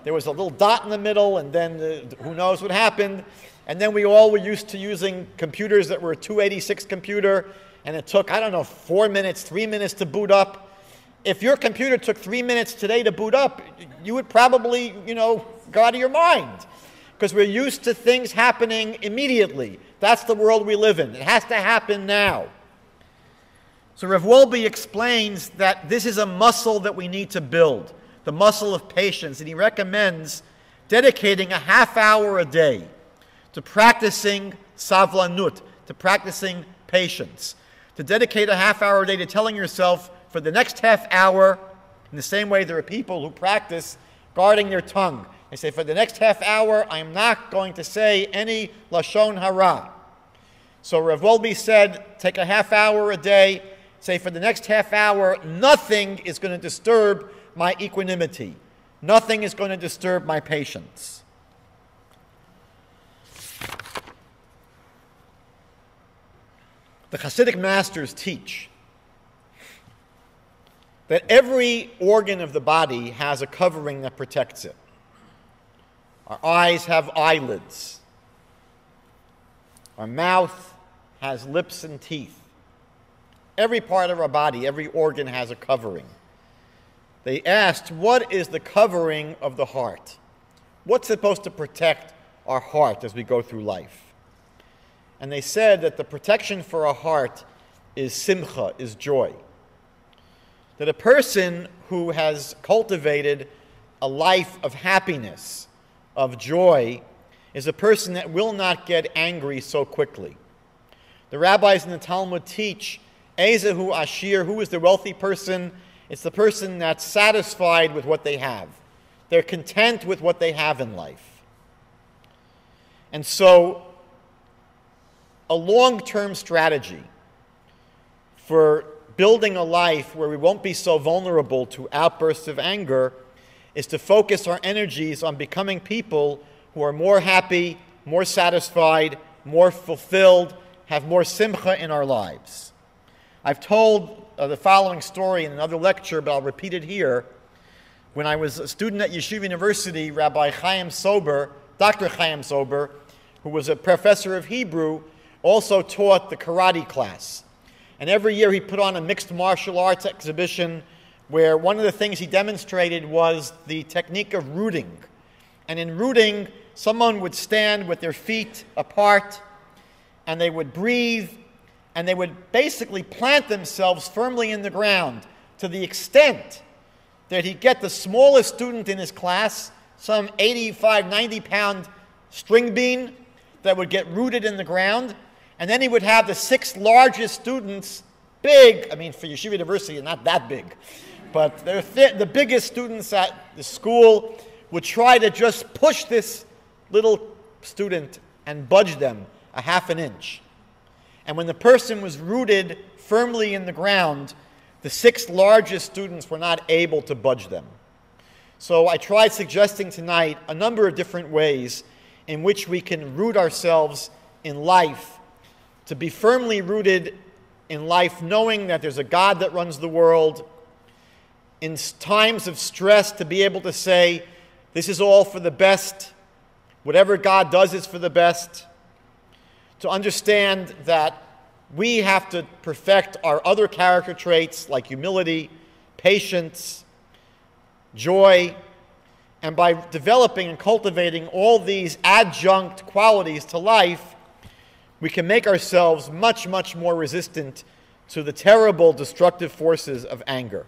There was a little dot in the middle, and then who knows what happened. And then we all were used to using computers that were a 286 computer, and it took, 4 minutes, 3 minutes to boot up. If your computer took 3 minutes today to boot up, you would probably, go out of your mind. Because we're used to things happening immediately. That's the world we live in. It has to happen now. So Rav Wolbe explains that this is a muscle that we need to build, the muscle of patience, and he recommends dedicating a half hour a day to practicing savlanut, to practicing patience, to dedicate a half hour a day to telling yourself, for the next half hour, in the same way there are people who practice guarding their tongue. They say, for the next half hour, I am not going to say any lashon hara. So Rav Wolbe said, take a half hour a day, say for the next half hour, nothing is going to disturb my equanimity. Nothing is going to disturb my patience. The Hasidic masters teach that every organ of the body has a covering that protects it. Our eyes have eyelids. Our mouth has lips and teeth. Every part of our body, every organ has a covering. They asked, what is the covering of the heart? What's supposed to protect our heart as we go through life? And they said that the protection for our heart is simcha, is joy. That a person who has cultivated a life of happiness, of joy, is a person that will not get angry so quickly. The rabbis in the Talmud teach, Ezehu Ashir, who is the wealthy person? It's the person that's satisfied with what they have. They're content with what they have in life. And so, a long-term strategy for building a life where we won't be so vulnerable to outbursts of anger is to focus our energies on becoming people who are more happy, more satisfied, more fulfilled, have more simcha in our lives. I've told the following story in another lecture, but I'll repeat it here. When I was a student at Yeshiva University, Rabbi Chaim Sober, Dr. Chaim Sober, who was a professor of Hebrew, also taught the karate class. And every year he put on a mixed martial arts exhibition where one of the things he demonstrated was the technique of rooting. And in rooting, someone would stand with their feet apart, and they would breathe, and they would basically plant themselves firmly in the ground to the extent that he'd get the smallest student in his class, some 85, 90-pound string bean, that would get rooted in the ground, and then he would have the 6 largest students, big, I mean, for Yeshiva University, not that big, but the biggest students at the school would try to just push this little student and budge them a half an inch. And when the person was rooted firmly in the ground, the 6 largest students were not able to budge them. So I tried suggesting tonight a number of different ways in which we can root ourselves in life, to be firmly rooted in life, knowing that there's a God that runs the world. In times of stress, to be able to say, this is all for the best. Whatever God does is for the best. To understand that we have to perfect our other character traits like humility, patience, joy, and by developing and cultivating all these adjunct qualities to life, we can make ourselves much, much more resistant to the terrible destructive forces of anger.